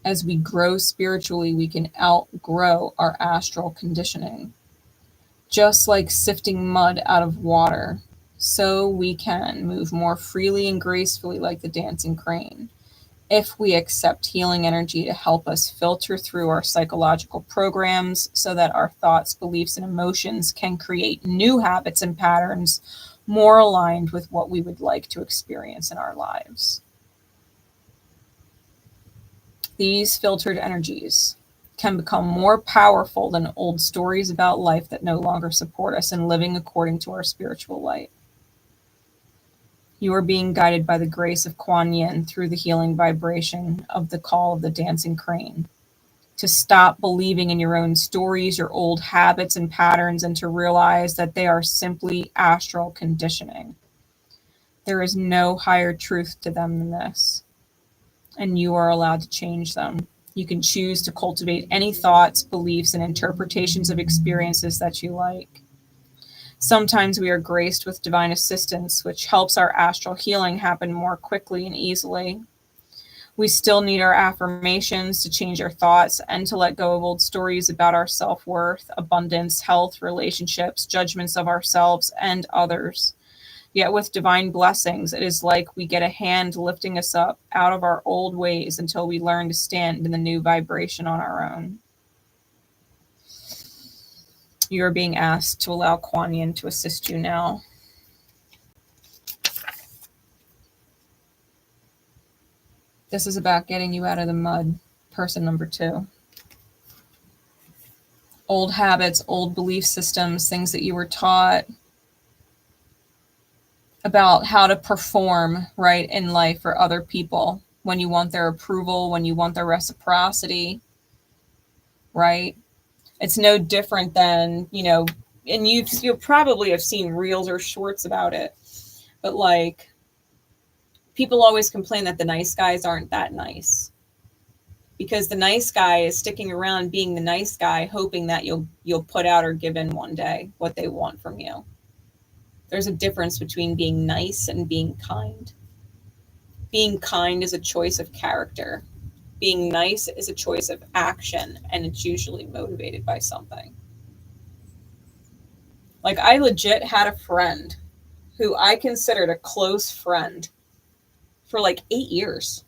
As we grow spiritually, we can outgrow our astral conditioning. Just like sifting mud out of water, so we can move more freely and gracefully like the dancing crane, if we accept healing energy to help us filter through our psychological programs so that our thoughts, beliefs, and emotions can create new habits and patterns more aligned with what we would like to experience in our lives. These filtered energies can become more powerful than old stories about life that no longer support us in living according to our spiritual light. You are being guided by the grace of Kuan Yin through the healing vibration of the call of the dancing crane, to stop believing in your own stories, your old habits and patterns, and to realize that they are simply astral conditioning. There is no higher truth to them than this, and you are allowed to change them. You can choose to cultivate any thoughts, beliefs, and interpretations of experiences that you like. Sometimes we are graced with divine assistance, which helps our astral healing happen more quickly and easily. We still need our affirmations to change our thoughts and to let go of old stories about our self-worth, abundance, health, relationships, judgments of ourselves and others. Yet with divine blessings, it is like we get a hand lifting us up out of our old ways until we learn to stand in the new vibration on our own. You are being asked to allow Kuan Yin to assist you now. This is about getting you out of the mud, person number 2. Old habits, old belief systems, things that you were taught about how to perform right in life for other people, when you want their approval, when you want their reciprocity, right? It's no different than, and you'll probably have seen reels or shorts about it, but like, people always complain that the nice guys aren't that nice, because the nice guy is sticking around being the nice guy, hoping that you'll put out or give in one day what they want from you. There's a difference between being nice and being kind. Being kind is a choice of character. Being nice is a choice of action, and it's usually motivated by something. Like, I legit had a friend who I considered a close friend for like 8 years.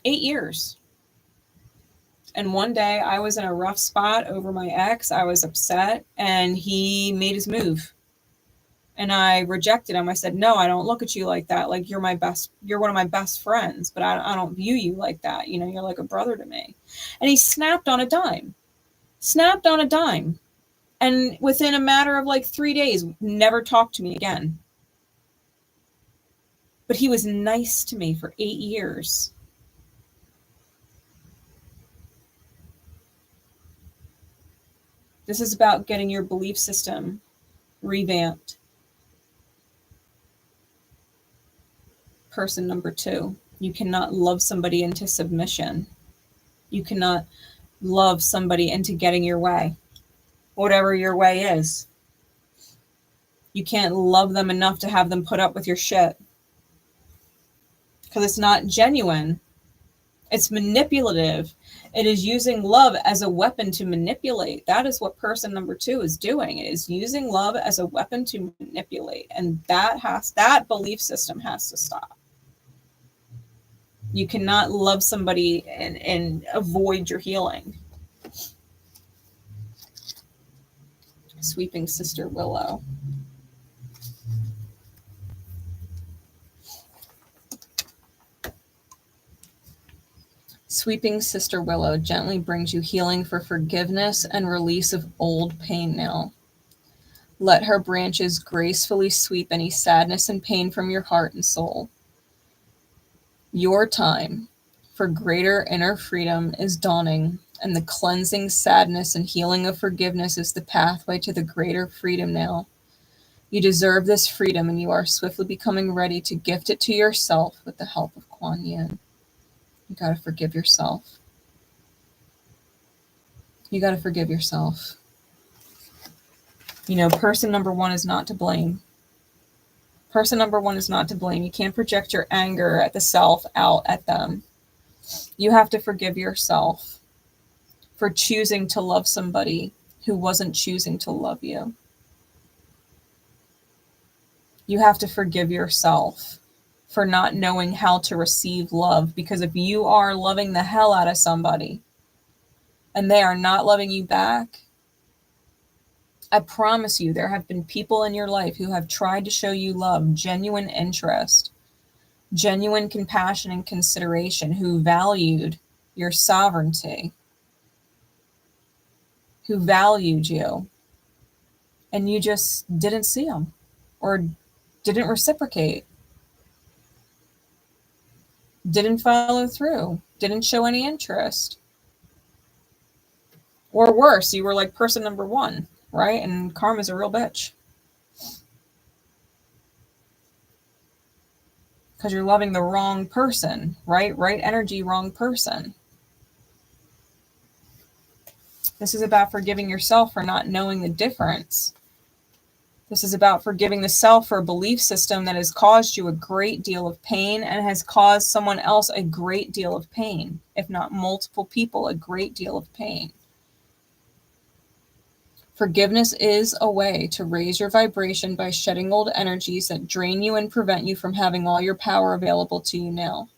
8 years. And one day I was in a rough spot over my ex. I was upset, and he made his move. And I rejected him. I said, no, I don't look at you like that. Like, you're one of my best friends, but I don't view you like that. You're like a brother to me. And he snapped on a dime. And within a matter of like 3 days, never talked to me again. But he was nice to me for 8 years. This is about getting your belief system revamped. Person number 2, you cannot love somebody into submission. You cannot love somebody into getting your way, whatever your way is. You can't love them enough to have them put up with your shit, because it's not genuine. It's manipulative. It is using love as a weapon to manipulate. That is what person number 2 is doing. It is using love as a weapon to manipulate. And that belief system has to stop. You cannot love somebody and avoid your healing. Sweeping Sister Willow. Sweeping Sister Willow gently brings you healing for forgiveness and release of old pain now. Let her branches gracefully sweep any sadness and pain from your heart and soul. Your time for greater inner freedom is dawning, and the cleansing sadness and healing of forgiveness is the pathway to the greater freedom now. You deserve this freedom, and you are swiftly becoming ready to gift it to yourself with the help of Kuan Yin. You gotta forgive yourself. You gotta forgive yourself. You know, person number one is not to blame. Person number one is not to blame. You can't project your anger at the self out at them. You have to forgive yourself for choosing to love somebody who wasn't choosing to love you. You have to forgive yourself for not knowing how to receive love, because if you are loving the hell out of somebody and they are not loving you back, I promise you there have been people in your life who have tried to show you love, genuine interest, genuine compassion and consideration, who valued your sovereignty, who valued you, and you just didn't see them or didn't reciprocate, didn't follow through, didn't show any interest. Or worse, you were like person number one, right? And karma's a real bitch. Because you're loving the wrong person, right? Right energy, wrong person. This is about forgiving yourself for not knowing the difference. This is about forgiving the self for a belief system that has caused you a great deal of pain and has caused someone else a great deal of pain, if not multiple people, a great deal of pain. Forgiveness is a way to raise your vibration by shedding old energies that drain you and prevent you from having all your power available to you now.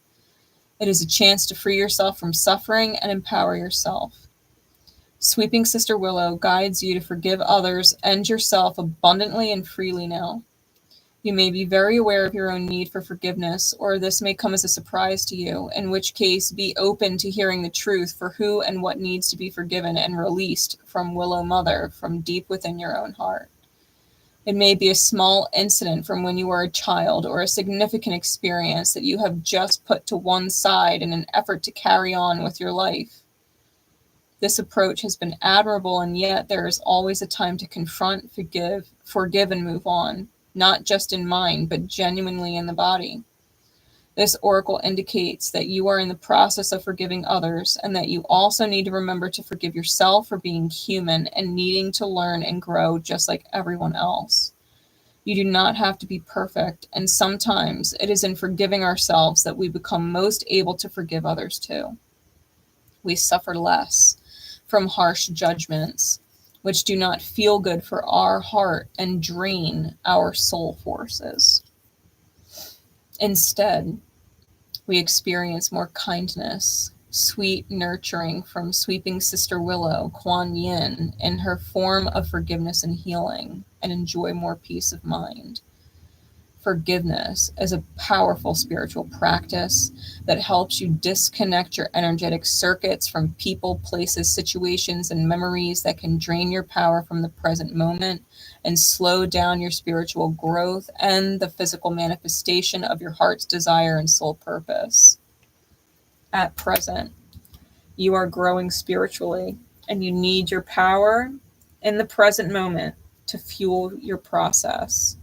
It is a chance to free yourself from suffering and empower yourself. Sweeping Sister Willow guides you to forgive others and yourself abundantly and freely now. You may be very aware of your own need for forgiveness, or this may come as a surprise to you, in which case be open to hearing the truth for who and what needs to be forgiven and released from Willow Mother from deep within your own heart. It may be a small incident from when you were a child, or a significant experience that you have just put to one side in an effort to carry on with your life. This approach has been admirable, and yet there is always a time to confront, forgive, and move on, not just in mind, but genuinely in the body. This oracle indicates that you are in the process of forgiving others, and that you also need to remember to forgive yourself for being human and needing to learn and grow just like everyone else. You do not have to be perfect, and sometimes it is in forgiving ourselves that we become most able to forgive others too. We suffer less from harsh judgments, which do not feel good for our heart and drain our soul forces. Instead, we experience more kindness, sweet nurturing from Sweeping Sister Willow, Kuan Yin, in her form of forgiveness and healing, and enjoy more peace of mind. Forgiveness is a powerful spiritual practice that helps you disconnect your energetic circuits from people, places, situations, and memories that can drain your power from the present moment and slow down your spiritual growth and the physical manifestation of your heart's desire and soul purpose. At present, you are growing spiritually, and you need your power in the present moment to fuel your process.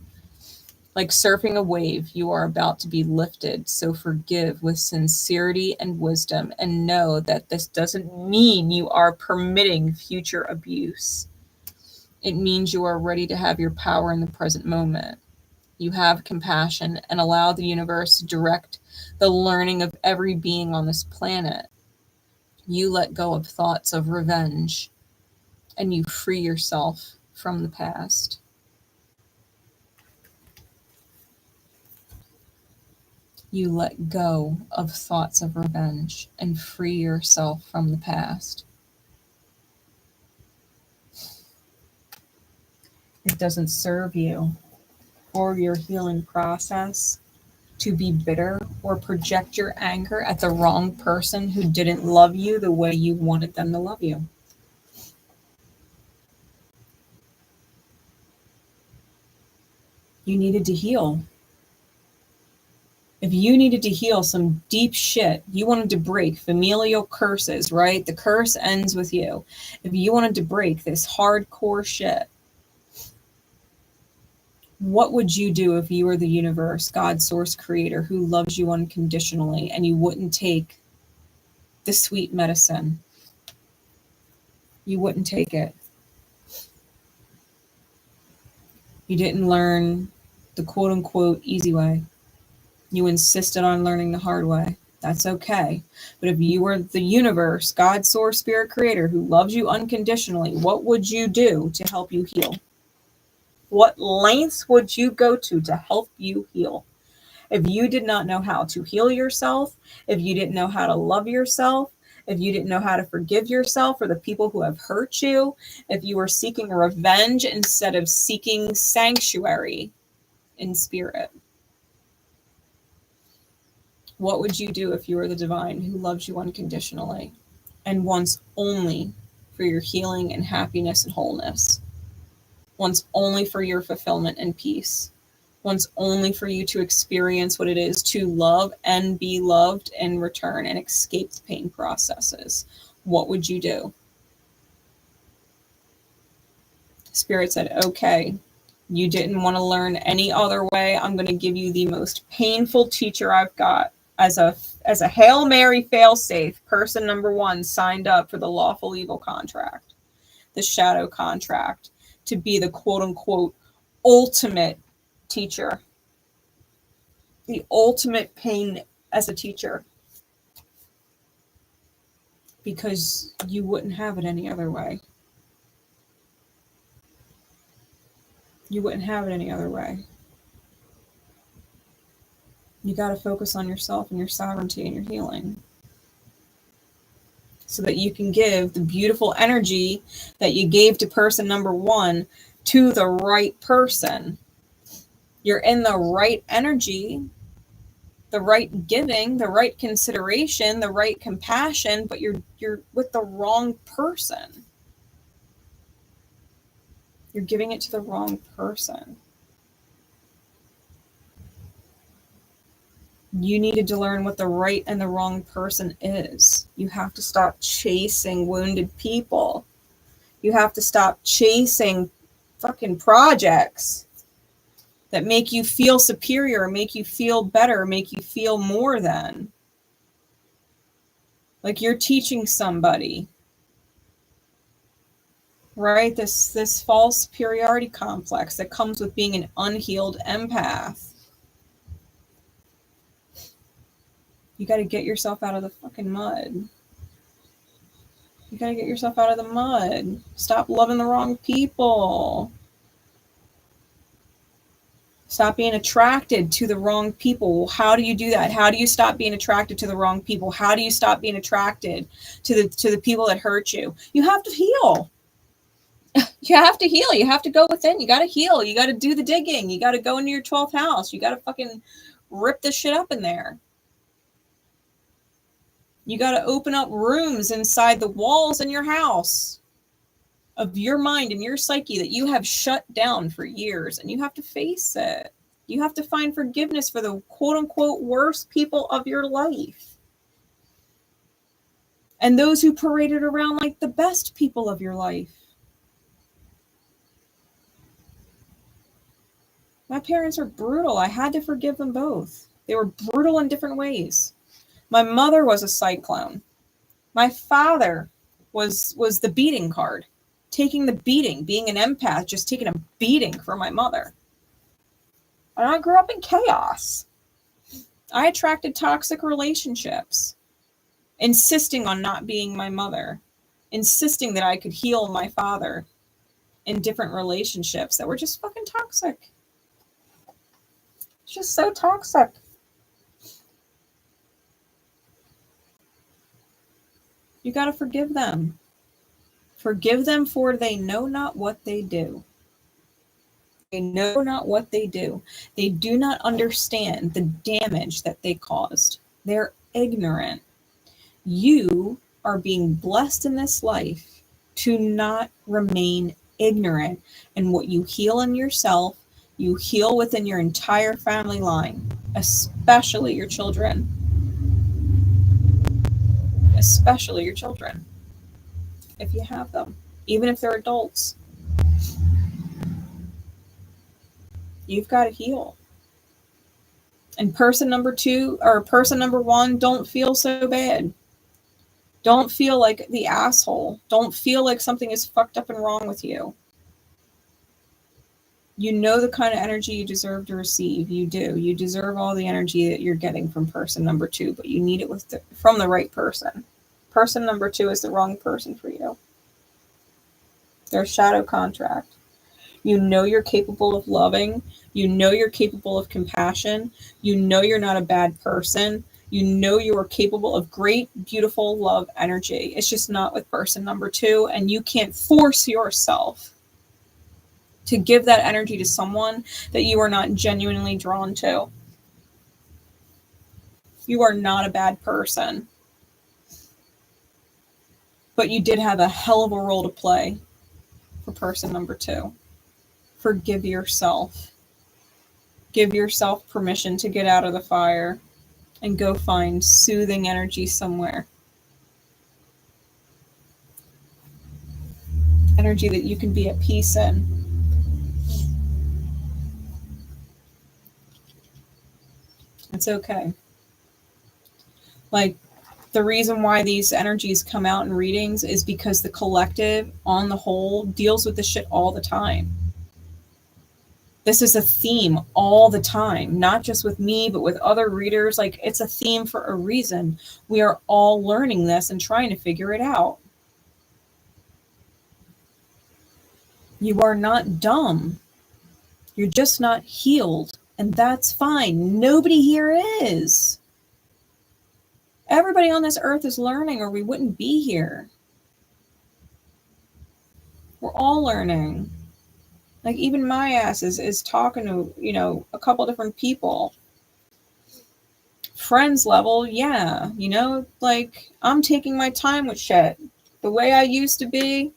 Like surfing a wave, you are about to be lifted, so forgive with sincerity and wisdom, and know that this doesn't mean you are permitting future abuse. It means you are ready to have your power in the present moment. You have compassion and allow the universe to direct the learning of every being on this planet. You let go of thoughts of revenge, and you free yourself from the past. You let go of thoughts of revenge and free yourself from the past. It doesn't serve you or your healing process to be bitter or project your anger at the wrong person who didn't love you the way you wanted them to love you. You needed to heal. If you needed to heal some deep shit, you wanted to break familial curses, right? The curse ends with you. If you wanted to break this hardcore shit, what would you do if you were the universe, God, source, creator, who loves you unconditionally, and you wouldn't take the sweet medicine? You wouldn't take it. You didn't learn the quote unquote easy way. You insisted on learning the hard way. That's okay. But if you were the universe, God, source, spirit, creator, who loves you unconditionally, what would you do to help you heal? What lengths would you go to help you heal? If you did not know how to heal yourself, if you didn't know how to love yourself, if you didn't know how to forgive yourself for the people who have hurt you, if you were seeking revenge instead of seeking sanctuary in spirit, what would you do if you were the divine who loves you unconditionally and wants only for your healing and happiness and wholeness? Wants only for your fulfillment and peace? Wants only for you to experience what it is to love and be loved in return and escape the pain processes? What would you do? Spirit said, okay, you didn't want to learn any other way. I'm going to give you the most painful teacher I've got. As a Hail Mary failsafe, person number 1 signed up for the lawful evil contract, the shadow contract, to be the quote unquote ultimate teacher, the ultimate pain as a teacher, because you wouldn't have it any other way. You wouldn't have it any other way. You got to focus on yourself and your sovereignty and your healing, so that you can give the beautiful energy that you gave to person number 1 to the right person. You're in the right energy, the right giving, the right consideration, the right compassion, but you're with the wrong person. You're giving it to the wrong person. You needed to learn what the right and the wrong person is. You have to stop chasing wounded people. You have to stop chasing fucking projects that make you feel superior, make you feel better, make you feel more than. Like you're teaching somebody, right? This false superiority complex that comes with being an unhealed empath. You got to get yourself out of the fucking mud. You got to get yourself out of the mud. Stop loving the wrong people. Stop being attracted to the wrong people. How do you do that? How do you stop being attracted to the wrong people? How do you stop being attracted to the people that hurt you? You have to heal. You have to heal. You have to go within. You got to heal. You got to do the digging. You got to go into your 12th house. You got to fucking rip this shit up in there. You got to open up rooms inside the walls in your house of your mind and your psyche that you have shut down for years, and you have to face it. You have to find forgiveness for the quote unquote worst people of your life, and those who paraded around like the best people of your life. My parents are brutal. I had to forgive them both. They were brutal in different ways. My mother was a cyclone. My father was the beating card, taking the beating, being an empath, just taking a beating for my mother. And I grew up in chaos. I attracted toxic relationships, insisting on not being my mother, insisting that I could heal my father in different relationships that were just fucking toxic. It's just so toxic. You got to forgive them. Forgive them, for they know not what they do. They know not what they do. They do not understand the damage that they caused. They're ignorant. You are being blessed in this life to not remain ignorant. And what you heal in yourself, you heal within your entire family line, especially your children. Especially your children, if you have them, even if they're adults. You've got to heal. And person number 2 or person number 1, don't feel so bad. Don't feel like the asshole. Don't feel like something is fucked up and wrong with you. You know the kind of energy you deserve to receive. You do. You deserve all the energy that you're getting from person number 2, but you need it from the right person. Person number 2 is the wrong person for you. They're a shadow contract. You know you're capable of loving. You know you're capable of compassion. You know you're not a bad person. You know you are capable of great, beautiful love energy. It's just not with person number 2, and you can't force yourself to give that energy to someone that you are not genuinely drawn to. You are not a bad person. But you did have a hell of a role to play for person number 2. Forgive yourself. Give yourself permission to get out of the fire and go find soothing energy somewhere. Energy that you can be at peace in. It's okay. Like, the reason why these energies come out in readings is because the collective, on the whole, deals with this shit all the time. This is a theme all the time, not just with me, but with other readers. Like, it's a theme for a reason. We are all learning this and trying to figure it out. You are not dumb. You're just not healed. And that's fine. Nobody here is. Everybody on this earth is learning, or we wouldn't be here. We're all learning. Like, even my ass is talking to, a couple different people. Friends level, yeah. Like, I'm taking my time with shit. The way I used to be,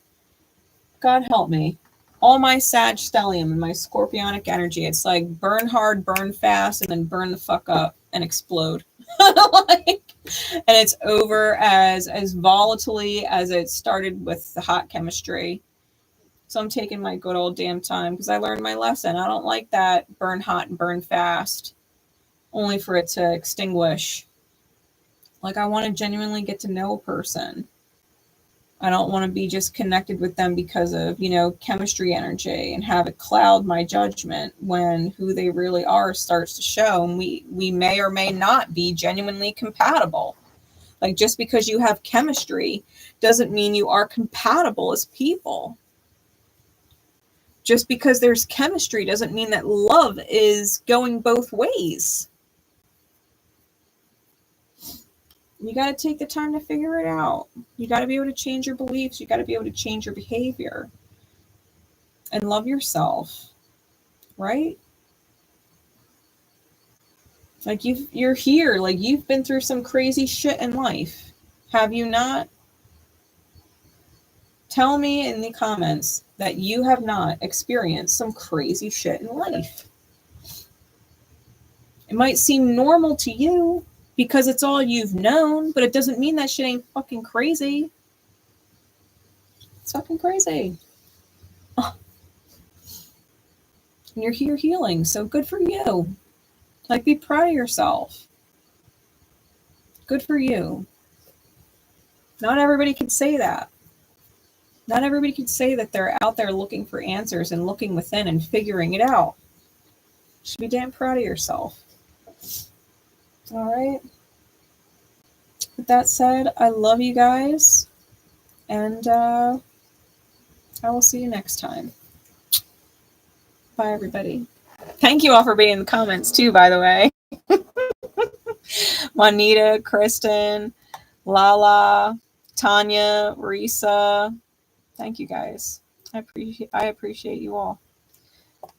God help me. All my Sag stellium and my scorpionic energy, it's like burn hard, burn fast, and then burn the fuck up and explode. And it's over as volatilely as it started with the hot chemistry. So I'm taking my good old damn time because I learned my lesson. I don't like that burn hot and burn fast, only for it to extinguish. Like, I want to genuinely get to know a person. I don't want to be just connected with them because of, chemistry energy and have it cloud my judgment when who they really are starts to show. And we may or may not be genuinely compatible. Like, just because you have chemistry doesn't mean you are compatible as people. Just because there's chemistry doesn't mean that love is going both ways. You got to take the time to figure it out. You got to be able to change your beliefs. You got to be able to change your behavior and love yourself, right? Like, you're here. Like, you've been through some crazy shit in life. Have you not? Tell me in the comments that you have not experienced some crazy shit in life. It might seem normal to you because it's all you've known, but it doesn't mean that shit ain't fucking crazy. It's fucking crazy. Oh. And you're here healing, so good for you. Like, be proud of yourself. Good for you. Not everybody can say that. Not everybody can say that they're out there looking for answers and looking within and figuring it out. You should be damn proud of yourself. All right. With that said, I love you guys, and I will see you next time. Bye, everybody. Thank you all for being in the comments, too, by the way. Juanita, Kristen, Lala, Tanya, Risa. Thank you, guys. I appreciate you all.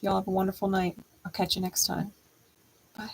Y'all have a wonderful night. I'll catch you next time. Bye.